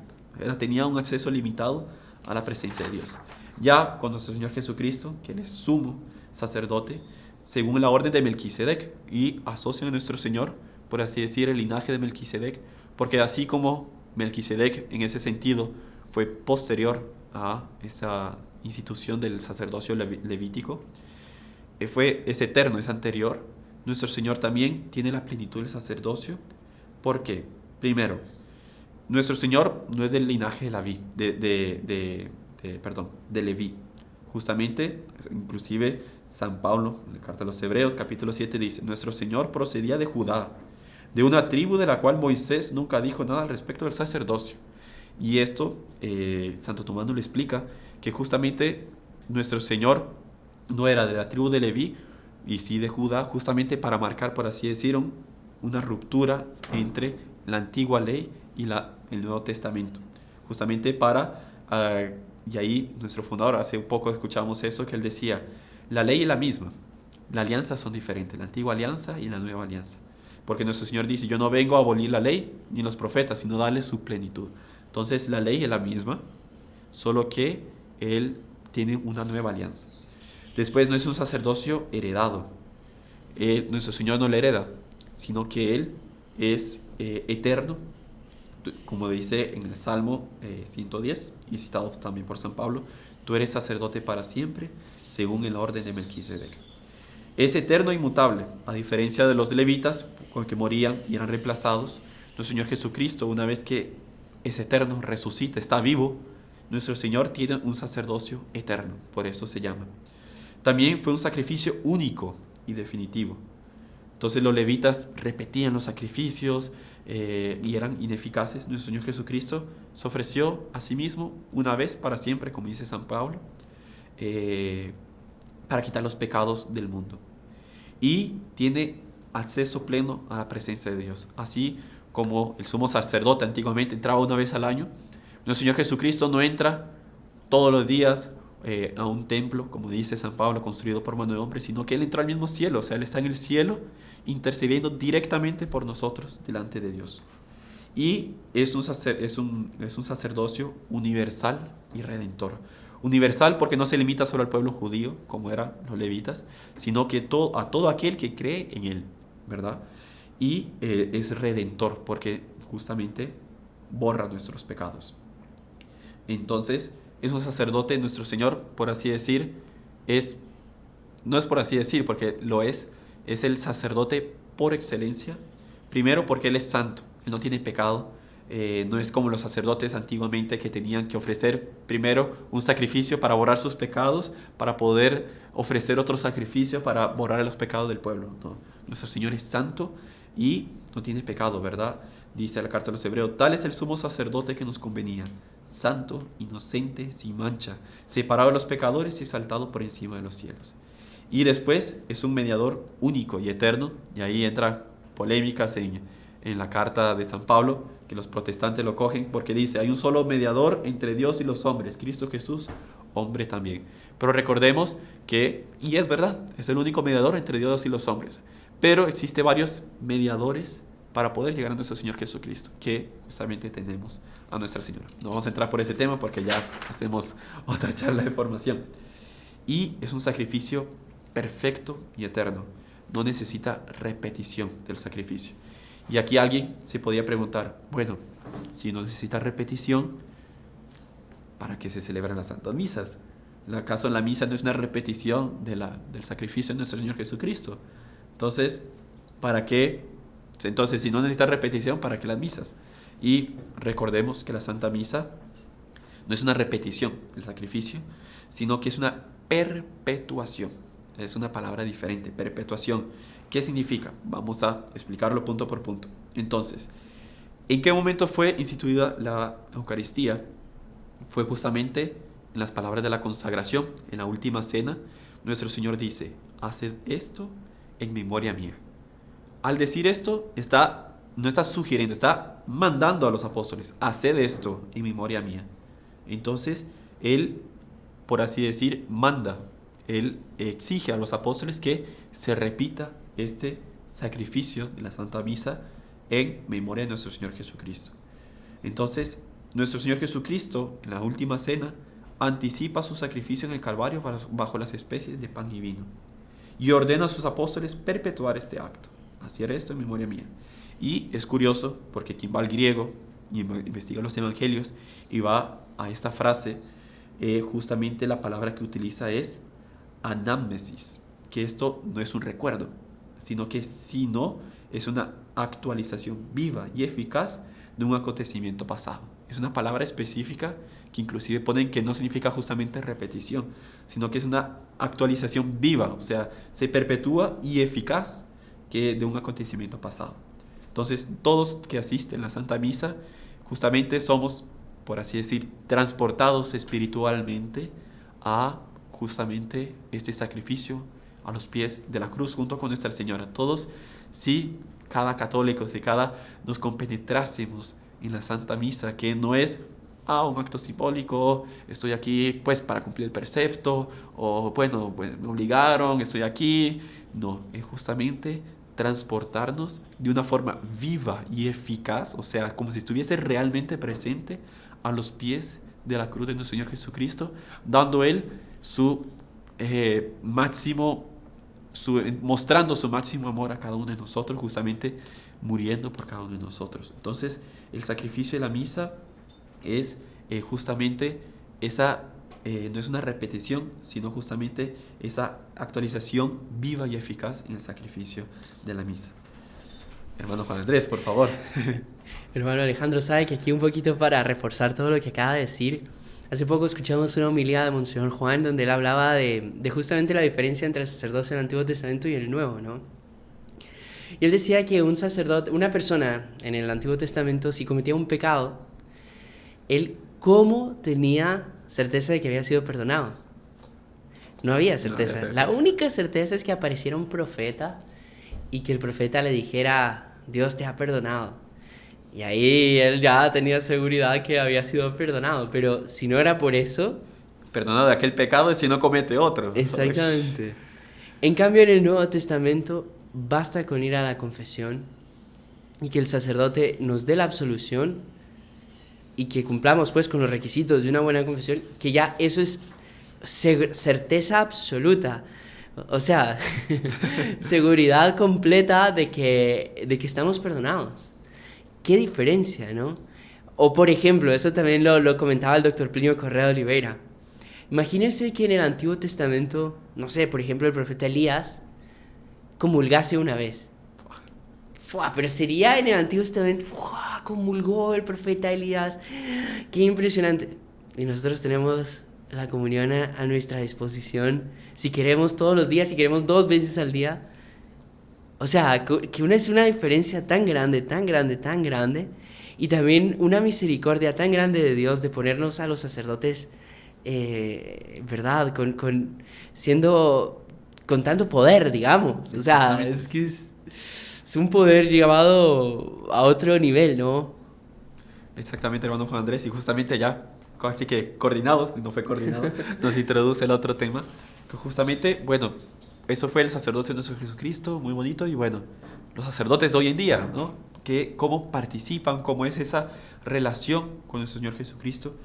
Tenía un acceso limitado a la presencia de Dios. Ya con nuestro Señor Jesucristo, que Él es sumo sacerdote, según la orden de Melquisedec, y asocian a nuestro Señor, por así decir, el linaje de Melquisedec, porque así como Melquisedec en ese sentido fue posterior a esta institución del sacerdocio levítico, es eterno, es anterior. Nuestro Señor también tiene la plenitud del sacerdocio. ¿Por qué? Primero, nuestro Señor no es del linaje de Leví. Justamente, inclusive San Pablo, en la carta a los Hebreos, capítulo 7, dice: nuestro Señor procedía de Judá, de una tribu de la cual Moisés nunca dijo nada al respecto del sacerdocio. Y esto, Santo Tomás nos lo explica, que justamente nuestro Señor no era de la tribu de Leví, y sí de Judá, justamente para marcar, por así decirlo, una ruptura entre la antigua ley y el Nuevo Testamento. Justamente y ahí nuestro fundador, hace un poco escuchamos eso, que él decía: la ley es la misma, las alianzas son diferentes, la antigua alianza y la nueva alianza. Porque nuestro Señor dice: yo no vengo a abolir la ley ni los profetas, sino darle su plenitud. Entonces la ley es la misma, solo que Él tiene una nueva alianza. Después, no es un sacerdocio heredado. Nuestro Señor no le hereda, sino que Él es eterno, como dice en el Salmo 110, y citado también por San Pablo: tú eres sacerdote para siempre, según el orden de Melquisedec. Es eterno e inmutable, a diferencia de los levitas, con que morían y eran reemplazados. Nuestro Señor Jesucristo, una vez que es eterno, resucita, está vivo, nuestro Señor tiene un sacerdocio eterno, por eso se llama. También fue un sacrificio único y definitivo. Entonces los levitas repetían los sacrificios y eran ineficaces. Nuestro Señor Jesucristo se ofreció a sí mismo una vez para siempre, como dice San Pablo, para quitar los pecados del mundo. Y tiene acceso pleno a la presencia de Dios. Así como el sumo sacerdote antiguamente entraba una vez al año, nuestro Señor Jesucristo no entra todos los días a un templo, como dice San Pablo, construido por mano de hombre, sino que Él entró al mismo cielo. O sea, Él está en el cielo intercediendo directamente por nosotros delante de Dios. Y es un sacerdocio universal y redentor. Universal porque no se limita solo al pueblo judío, como eran los levitas, sino que a todo aquel que cree en Él, ¿verdad? Y es redentor porque justamente borra nuestros pecados. Entonces, es un sacerdote, nuestro Señor, por así decir, no es por así decir, porque lo es el sacerdote por excelencia. Primero porque Él es santo, Él no tiene pecado. No es como los sacerdotes antiguamente, que tenían que ofrecer primero un sacrificio para borrar sus pecados, para poder ofrecer otro sacrificio para borrar los pecados del pueblo. No. Nuestro Señor es santo y no tiene pecado, ¿verdad? Dice la carta a los Hebreos: tal es el sumo sacerdote que nos convenía, santo, inocente, sin mancha, separado de los pecadores y exaltado por encima de los cielos. Y después es un mediador único y eterno, y ahí entran polémicas en la carta de San Pablo, que los protestantes lo cogen porque dice: hay un solo mediador entre Dios y los hombres, Cristo Jesús, hombre también. Pero recordemos que, y es verdad, es el único mediador entre Dios y los hombres, pero existe varios mediadores para poder llegar a nuestro Señor Jesucristo, que justamente tenemos a Nuestra Señora. No vamos a entrar por ese tema porque ya hacemos otra charla de formación. Y es un sacrificio perfecto y eterno. No necesita repetición del sacrificio. Y aquí alguien se podría preguntar, bueno, si no necesita repetición, ¿para qué se celebran las Santas Misas? ¿Acaso la misa no es una repetición del sacrificio de nuestro Señor Jesucristo? Entonces, ¿para qué? Entonces, si no necesita repetición, ¿para qué las misas? Y recordemos que la Santa Misa no es una repetición del sacrificio, sino que es una perpetuación. Es una palabra diferente, perpetuación. ¿Qué significa? Vamos a explicarlo punto por punto. Entonces, ¿en qué momento fue instituida la Eucaristía? Fue justamente en las palabras de la consagración, en la última cena. Nuestro Señor dice, haced esto en memoria mía. Al decir esto, no está sugiriendo, está mandando a los apóstoles, haced esto en memoria mía. Entonces, Él, por así decir, manda, Él exige a los apóstoles que se repita este sacrificio de la Santa Misa en memoria de nuestro Señor Jesucristo. Entonces, nuestro Señor Jesucristo, en la última cena, anticipa su sacrificio en el Calvario bajo las especies de pan y vino, y ordena a sus apóstoles perpetuar este acto, hacer esto en memoria mía. Y es curioso, porque quien va al griego y investiga los evangelios y va a esta frase, justamente la palabra que utiliza es anamnesis, que esto no es un recuerdo, sino es una actualización viva y eficaz de un acontecimiento pasado. Es una palabra específica que inclusive ponen que no significa justamente repetición, sino que es una actualización viva, o sea, se perpetúa y eficaz de un acontecimiento pasado. Entonces, todos que asisten a la Santa Misa, justamente somos, por así decir, transportados espiritualmente a justamente este sacrificio a los pies de la cruz junto con Nuestra Señora. Todos, si cada católico, si nos compenetrásemos en la Santa Misa, que no es un acto simbólico, estoy aquí pues para cumplir el precepto, o bueno, pues me obligaron, estoy aquí. No, es justamente transportarnos de una forma viva y eficaz, o sea, como si estuviese realmente presente a los pies de la cruz de nuestro Señor Jesucristo, dando Él mostrando su máximo amor a cada uno de nosotros, justamente muriendo por cada uno de nosotros. Entonces, el sacrificio de la misa es justamente esa, no es una repetición, sino justamente esa actualización viva y eficaz en el sacrificio de la misa. Hermano Juan Andrés, por favor. Hermano Alejandro, sabe que aquí un poquito para reforzar todo lo que acaba de decir, hace poco escuchamos una homilía de Monseñor Juan donde él hablaba de justamente la diferencia entre el sacerdocio del Antiguo Testamento y el Nuevo, ¿no? Y él decía que un sacerdote, una persona en el Antiguo Testamento, si cometía un pecado, él ¿cómo tenía certeza de que había sido perdonado? No había certeza. No había certeza. La única certeza es que apareciera un profeta y que el profeta le dijera, Dios te ha perdonado. Y ahí él ya tenía seguridad que había sido perdonado. Pero si no era por eso... Perdonado de aquel pecado y si no comete otro. Exactamente. En cambio, en el Nuevo Testamento basta con ir a la confesión y que el sacerdote nos dé la absolución y que cumplamos pues con los requisitos de una buena confesión, que ya eso es certeza absoluta. O sea, seguridad completa de que estamos perdonados. ¿Qué diferencia, no? O por ejemplo, eso también lo comentaba el doctor Plinio Correa de Oliveira. Imagínense que en el Antiguo Testamento, no sé, por ejemplo, el profeta Elías comulgase una vez. Pero sería en el Antiguo Testamento, comulgó el profeta Elías. Qué impresionante. Y nosotros tenemos la comunión a nuestra disposición, si queremos todos los días, si queremos 2 veces al día. O sea, que es una diferencia tan grande, tan grande, tan grande, y también una misericordia tan grande de Dios de ponernos a los sacerdotes, ¿verdad? Siendo con tanto poder, digamos. O sea, es que es un poder llevado a otro nivel, ¿no? Exactamente, hermano Juan Andrés, y justamente ya, así que coordinados, no fue coordinado, nos introduce el otro tema, que justamente, bueno, eso fue el sacerdocio de nuestro Jesucristo, muy bonito, y bueno, los sacerdotes de hoy en día, ¿no? Que cómo participan, cómo es esa relación con nuestro Señor Jesucristo,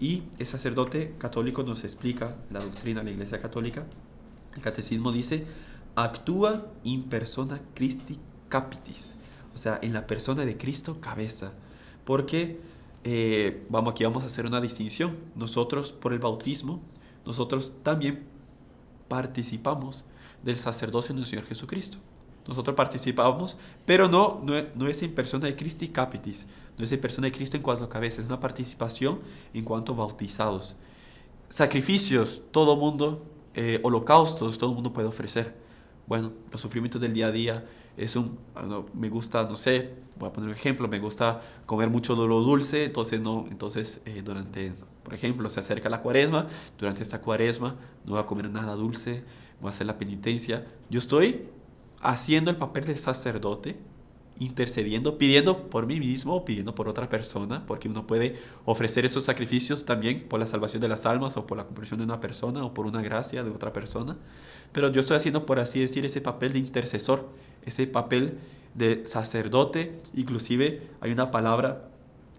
y el sacerdote católico nos explica la doctrina de la Iglesia Católica. El catecismo dice, actúa in persona Christi capitis, O sea, en la persona de Cristo, cabeza. Porque, aquí vamos a hacer una distinción. Nosotros, por el bautismo, nosotros también participamos del sacerdocio de nuestro Señor Jesucristo. Nosotros participamos, pero no es en persona de Christi Capitis, no es en persona de Cristo en cuanto a cabeza, es una participación en cuanto a bautizados. Sacrificios, todo mundo, holocaustos, todo mundo puede ofrecer. Bueno, los sufrimientos del día a día me gusta, no sé, voy a poner un ejemplo, me gusta comer mucho de lo dulce, entonces por ejemplo, se acerca la cuaresma, durante esta cuaresma no voy a comer nada dulce, voy a hacer la penitencia. Yo estoy haciendo el papel del sacerdote, intercediendo, pidiendo por mí mismo, pidiendo por otra persona, porque uno puede ofrecer esos sacrificios también por la salvación de las almas o por la conversión de una persona o por una gracia de otra persona. Pero yo estoy haciendo, por así decir, ese papel de intercesor, ese papel de sacerdote. Inclusive hay una palabra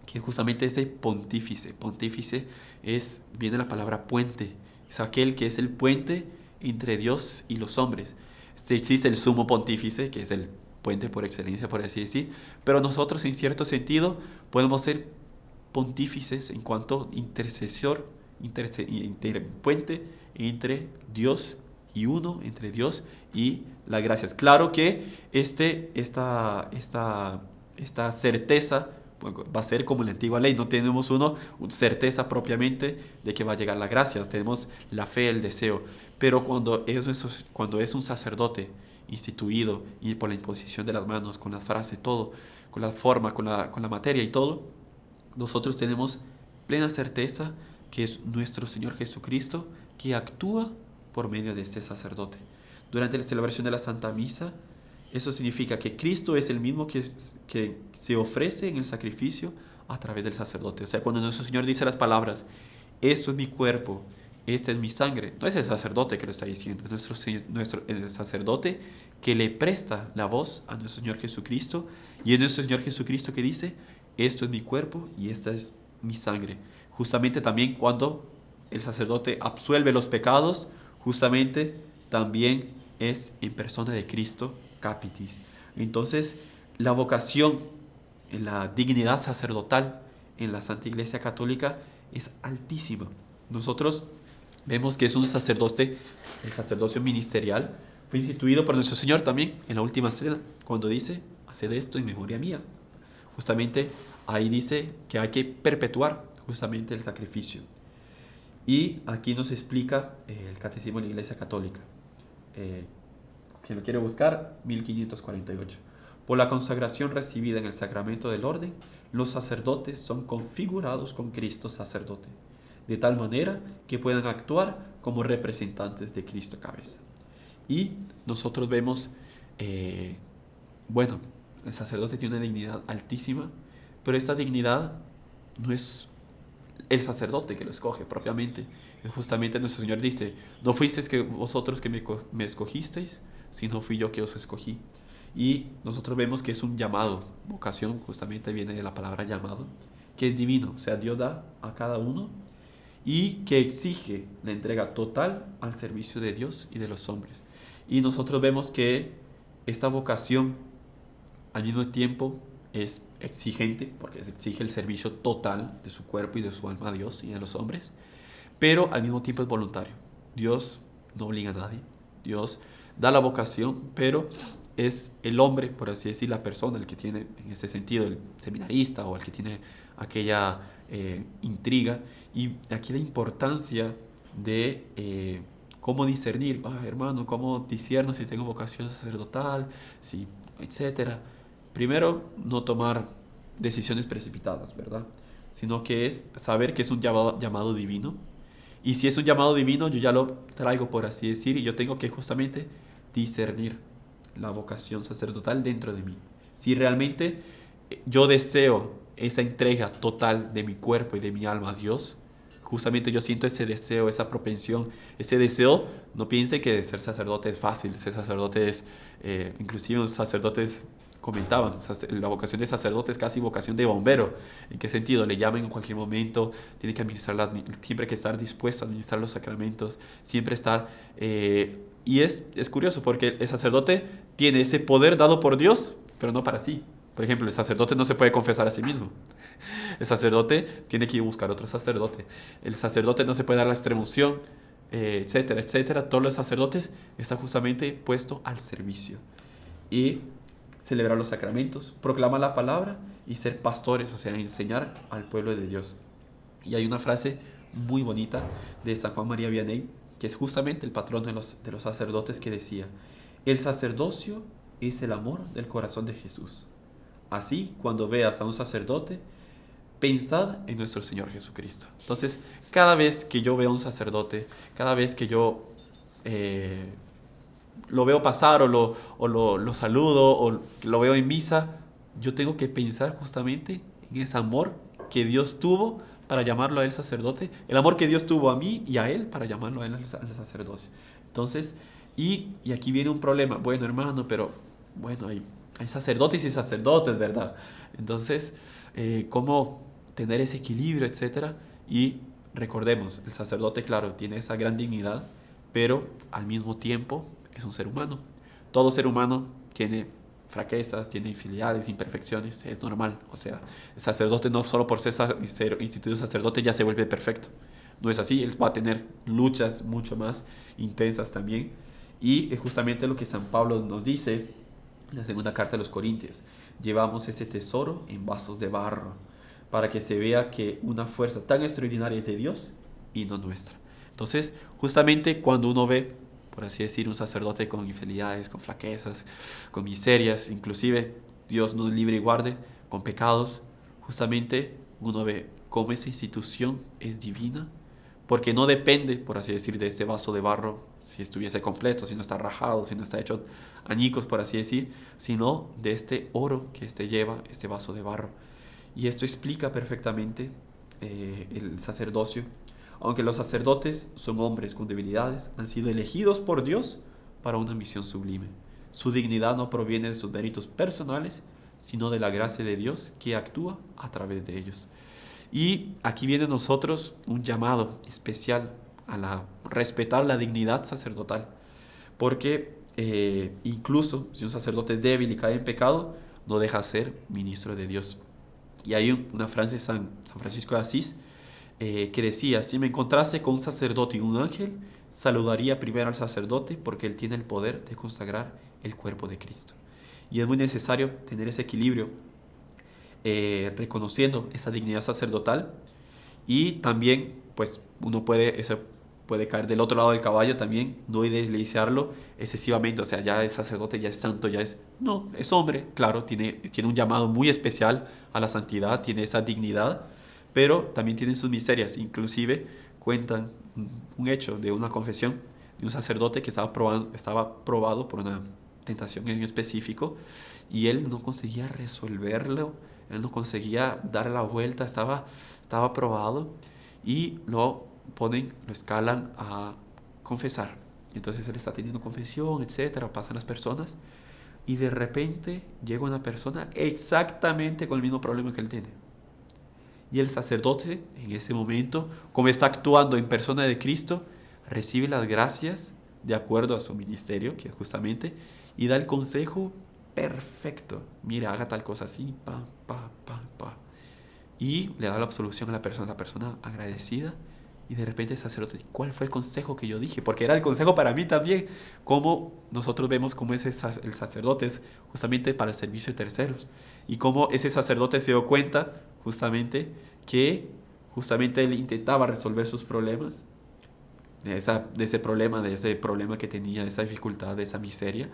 que es justamente ese pontífice. Pontífice viene la palabra puente. Es aquel que es el puente entre Dios y los hombres. Existe el sumo pontífice, que es el puente por excelencia, por así decir, pero nosotros en cierto sentido podemos ser pontífices en cuanto intercesor, puente entre Dios y uno, entre Dios y las gracias. Claro que esta certeza va a ser como en la antigua ley, no tenemos certeza propiamente de que va a llegar la gracia, tenemos la fe, el deseo, pero cuando es un sacerdote instituido y por la imposición de las manos, con la frase, todo, con la forma, con la materia y todo, nosotros tenemos plena certeza que es nuestro Señor Jesucristo que actúa por medio de este sacerdote. Durante la celebración de la Santa Misa, eso significa que Cristo es el mismo que se ofrece en el sacrificio a través del sacerdote. O sea, cuando nuestro Señor dice las palabras, esto es mi cuerpo, esta es mi sangre, no es el sacerdote que lo está diciendo, es el sacerdote que le presta la voz a nuestro Señor Jesucristo, y es nuestro Señor Jesucristo que dice, esto es mi cuerpo y esta es mi sangre. Justamente también cuando el sacerdote absuelve los pecados, justamente también es en persona de Cristo Capitis. Entonces, la vocación, la dignidad sacerdotal en la Santa Iglesia Católica es altísima. Nosotros vemos que es un sacerdote, el sacerdocio ministerial, fue instituido por nuestro Señor también en la última cena, cuando dice, haced esto en memoria mía. Justamente ahí dice que hay que perpetuar justamente el sacrificio. Y aquí nos explica el Catecismo de la Iglesia Católica. Quien lo quiere buscar, 1548. Por la consagración recibida en el sacramento del orden, los sacerdotes son configurados con Cristo sacerdote, de tal manera que puedan actuar como representantes de Cristo cabeza. Y nosotros vemos, el sacerdote tiene una dignidad altísima, pero esta dignidad no es el sacerdote que lo escoge propiamente. Justamente nuestro Señor dice, no fuisteis vosotros que me escogisteis, sino fui yo que os escogí. Y nosotros vemos que es un llamado, vocación justamente viene de la palabra llamado, que es divino, o sea, Dios da a cada uno y que exige la entrega total al servicio de Dios y de los hombres. Y nosotros vemos que esta vocación al mismo tiempo es exigente, porque exige el servicio total de su cuerpo y de su alma a Dios y de los hombres, pero al mismo tiempo es voluntario. Dios no obliga a nadie, Dios da la vocación, pero es el hombre, por así decir, la persona, el que tiene en ese sentido, el seminarista o el que tiene aquella intriga, y aquí la importancia de cómo discernir, hermano, cómo discierno si tengo vocación sacerdotal, etcétera. Primero, no tomar decisiones precipitadas, ¿verdad? Sino que es saber que es un llamado divino. Y si es un llamado divino, yo ya lo traigo, por así decir, y yo tengo que justamente discernir la vocación sacerdotal dentro de mí. Si realmente yo deseo esa entrega total de mi cuerpo y de mi alma a Dios, justamente yo siento ese deseo, esa propensión, ese deseo. No piense que ser sacerdote es fácil, ser sacerdote es, inclusive los sacerdotes comentaban, la vocación de sacerdote es casi vocación de bombero. ¿En qué sentido? Le llaman en cualquier momento, tiene que administrar, siempre que estar dispuesto a administrar los sacramentos, siempre estar... y es curioso porque el sacerdote tiene ese poder dado por Dios, pero no para sí, Por ejemplo, el sacerdote no se puede confesar a sí mismo. El sacerdote tiene que ir a buscar otro sacerdote. El sacerdote no se puede dar la extremunción, etcétera, etcétera. Todos los sacerdotes están justamente puestos al servicio. Y celebrar los sacramentos, proclamar la palabra y ser pastores, o sea, enseñar al pueblo de Dios. Y hay una frase muy bonita de San Juan María Vianney, que es justamente el patrón de los sacerdotes, que decía: el sacerdocio es el amor del corazón de Jesús. Así, cuando veas a un sacerdote, pensad en nuestro Señor Jesucristo. Entonces, cada vez que yo veo a un sacerdote, cada vez que yo lo veo pasar o lo saludo o lo veo en misa, yo tengo que pensar justamente en ese amor que Dios tuvo para llamarlo a él sacerdote, el amor que Dios tuvo a mí y a él para llamarlo a él al sacerdocio. Entonces, y aquí viene un problema. Bueno, hermano, pero bueno, hay sacerdotes y sacerdotes, ¿verdad? Entonces, ¿cómo tener ese equilibrio, etcétera? Y recordemos, el sacerdote, claro, tiene esa gran dignidad, pero al mismo tiempo es un ser humano. Todo ser humano tiene fraquezas, tiene infidelidades, imperfecciones, es normal. O sea, el sacerdote no solo por ser instituido sacerdote ya se vuelve perfecto. No es así, él va a tener luchas mucho más intensas también. Y es justamente lo que San Pablo nos dice en la segunda carta de los Corintios: llevamos ese tesoro en vasos de barro, para que se vea que una fuerza tan extraordinaria es de Dios y no nuestra. Entonces, justamente cuando uno ve, por así decir, un sacerdote con infidelidades, con flaquezas, con miserias, inclusive Dios nos libre y guarde, con pecados, justamente uno ve cómo esa institución es divina, porque no depende, por así decir, de ese vaso de barro, si estuviese completo, si no está rajado, si no está hecho añicos, por así decir, sino de este oro que lleva este vaso de barro. Y esto explica perfectamente el sacerdocio. Aunque los sacerdotes son hombres con debilidades, han sido elegidos por Dios para una misión sublime. Su dignidad no proviene de sus méritos personales, sino de la gracia de Dios que actúa a través de ellos. Y aquí viene a nosotros un llamado especial a respetar la dignidad sacerdotal, porque incluso si un sacerdote es débil y cae en pecado, no deja de ser ministro de Dios. Y hay una frase de San Francisco de Asís que decía: si me encontrase con un sacerdote y un ángel, saludaría primero al sacerdote, porque él tiene el poder de consagrar el cuerpo de Cristo. Y es muy necesario tener ese equilibrio, reconociendo esa dignidad sacerdotal, y también pues uno puede caer del otro lado del caballo también, no idealizarlo excesivamente. O sea, ya es sacerdote, ya es santo, no, es hombre, claro, tiene un llamado muy especial a la santidad, tiene esa dignidad, pero también tiene sus miserias. Inclusive cuentan un hecho de una confesión de un sacerdote que estaba probado por una tentación en específico, y él no conseguía resolverlo, él no conseguía dar la vuelta, estaba probado, y lo escalan a confesar. Entonces él está teniendo confesión, etcétera, pasan las personas, y de repente llega una persona exactamente con el mismo problema que él tiene. Y el sacerdote, en ese momento, como está actuando en persona de Cristo, recibe las gracias de acuerdo a su ministerio, que es justamente, y da el consejo perfecto. Mira, haga tal cosa así, pa, pa, pa, pa. Y le da la absolución a la persona agradecida. Y de repente el sacerdote: ¿cuál fue el consejo que yo dije? Porque era el consejo para mí también. Como nosotros vemos cómo el sacerdote es justamente para el servicio de terceros. Y cómo ese sacerdote se dio cuenta justamente que él intentaba resolver sus problemas, de ese problema que tenía, de esa dificultad, de esa miseria.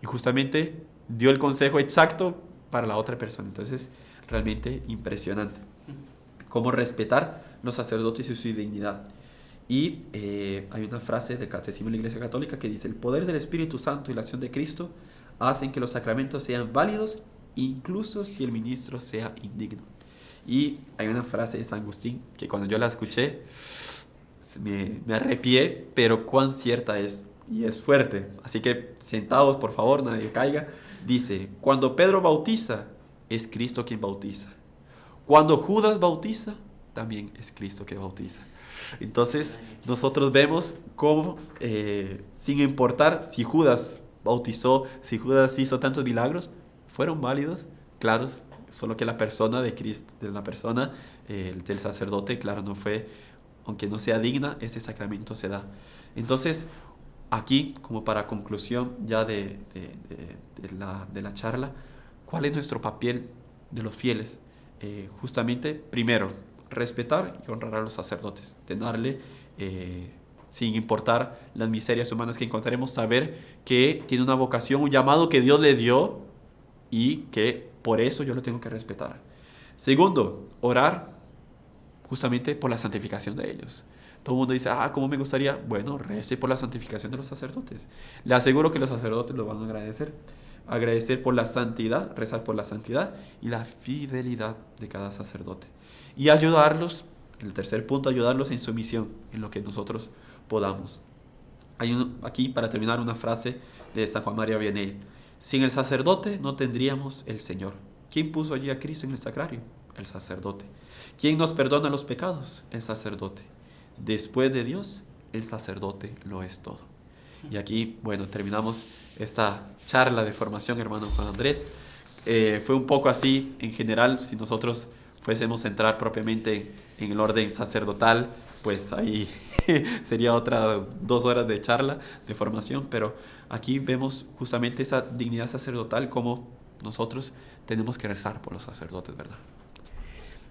Y justamente dio el consejo exacto para la otra persona. Entonces, realmente impresionante cómo respetar los sacerdotes y su dignidad. Y hay una frase del Catecismo de la Iglesia Católica que dice: el poder del Espíritu Santo y la acción de Cristo hacen que los sacramentos sean válidos, incluso si el ministro sea indigno. Y hay una frase de San Agustín que cuando yo la escuché me arrepié, pero cuán cierta es, y es fuerte. Así que sentados, por favor, nadie caiga. Dice: cuando Pedro bautiza, es Cristo quien bautiza. Cuando Judas bautiza, también es Cristo que bautiza. Entonces, nosotros vemos cómo, sin importar si Judas bautizó, si Judas hizo tantos milagros, fueron válidos claros, solo que la persona de Cristo, de la persona del sacerdote, claro, no fue, aunque no sea digna, ese sacramento se da. Entonces, aquí, como para conclusión ya de la charla, ¿cuál es nuestro papel de los fieles? Justamente, primero, respetar y honrar a los sacerdotes, tenerle, sin importar las miserias humanas que encontraremos, saber que tiene una vocación, un llamado que Dios le dio y que por eso yo lo tengo que respetar. Segundo, orar justamente por la santificación de ellos. Todo el mundo dice, ¿cómo me gustaría? Bueno, rece por la santificación de los sacerdotes. Le aseguro que los sacerdotes lo van a agradecer. Agradecer por la santidad, rezar por la santidad y la fidelidad de cada sacerdote. Y ayudarlos, el tercer punto, ayudarlos en su misión, en lo que nosotros podamos. Hay aquí, para terminar, una frase de San Juan María Vianney. Sin el sacerdote no tendríamos el Señor. ¿Quién puso allí a Cristo en el sagrario? El sacerdote. ¿Quién nos perdona los pecados? El sacerdote. Después de Dios, el sacerdote lo es todo. Y aquí, bueno, terminamos esta charla de formación, hermano Juan Andrés. Fue un poco así, en general, si nosotros fuésemos a entrar propiamente en el orden sacerdotal, pues ahí sería otra 2 horas de charla, de formación, pero aquí vemos justamente esa dignidad sacerdotal, como nosotros tenemos que rezar por los sacerdotes, ¿verdad?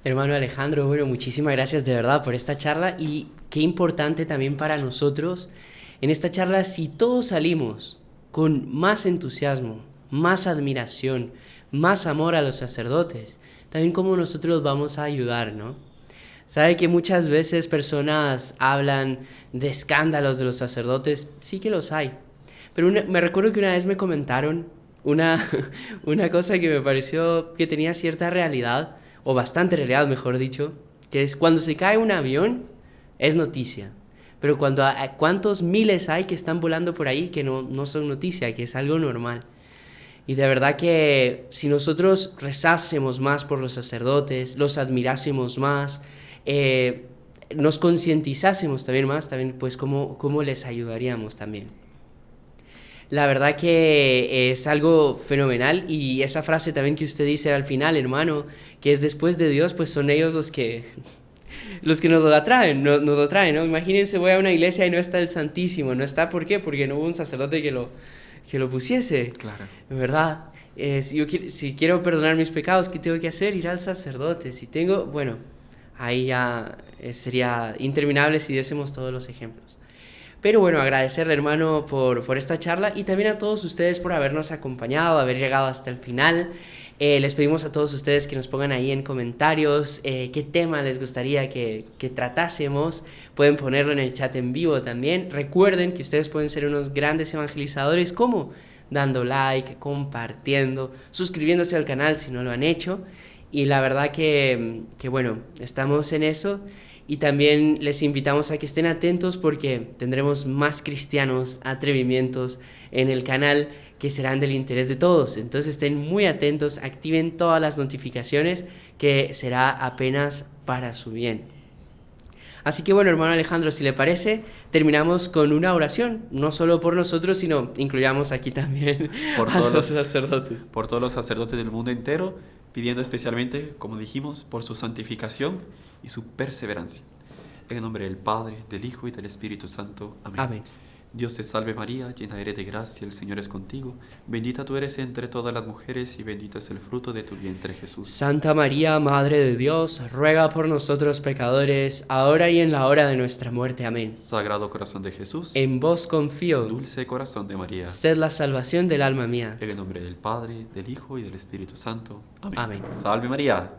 Hermano Alejandro, bueno, muchísimas gracias de verdad por esta charla y qué importante también para nosotros en esta charla si todos salimos con más entusiasmo, más admiración, más amor a los sacerdotes, también cómo nosotros los vamos a ayudar, ¿no? Sabe que muchas veces personas hablan de escándalos de los sacerdotes, sí que los hay, pero me recuerdo que una vez me comentaron una cosa que me pareció que tenía cierta realidad, o bastante realidad, mejor dicho, que es cuando se cae un avión, es noticia. Pero ¿cuántos miles hay que están volando por ahí que no son noticia, que es algo normal? Y de verdad que si nosotros rezásemos más por los sacerdotes, los admirásemos más, nos concientizásemos también más, también pues cómo les ayudaríamos también. La verdad que es algo fenomenal y esa frase también que usted dice al final, hermano, que es después de Dios, pues son ellos los que nos lo atraen, nos lo traen, ¿no? Imagínense, voy a una iglesia y no está el Santísimo, ¿no está? ¿Por qué? Porque no hubo un sacerdote que lo pusiese. Claro. En verdad, si quiero perdonar mis pecados, ¿qué tengo que hacer? Ir al sacerdote. Si tengo, bueno, ahí ya sería interminable si diésemos todos los ejemplos. Pero bueno, agradecerle, hermano, por esta charla y también a todos ustedes por habernos acompañado, haber llegado hasta el final. Les pedimos a todos ustedes que nos pongan ahí en comentarios qué tema les gustaría que tratásemos. Pueden ponerlo en el chat en vivo también. Recuerden que ustedes pueden ser unos grandes evangelizadores, como dando like, compartiendo, suscribiéndose al canal si no lo han hecho. Y la verdad que bueno, estamos en eso. Y también les invitamos a que estén atentos porque tendremos más cristianos atrevimientos en el canal que serán del interés de todos. Entonces estén muy atentos, activen todas las notificaciones que será apenas para su bien. Así que bueno, hermano Alejandro, si le parece, terminamos con una oración, no solo por nosotros, sino incluyamos aquí también a los sacerdotes. Por todos los sacerdotes del mundo entero, pidiendo especialmente, como dijimos, por su santificación y su perseverancia. En el nombre del Padre, del Hijo y del Espíritu Santo. Amén. Amén. Dios te salve María, llena eres de gracia, el Señor es contigo. Bendita tú eres entre todas las mujeres y bendito es el fruto de tu vientre, Jesús. Santa María, Madre de Dios, ruega por nosotros pecadores, ahora y en la hora de nuestra muerte. Amén. Sagrado corazón de Jesús, en vos confío. Dulce corazón de María, sed la salvación del alma mía. En el nombre del Padre, del Hijo y del Espíritu Santo. Amén. Amén. Salve María.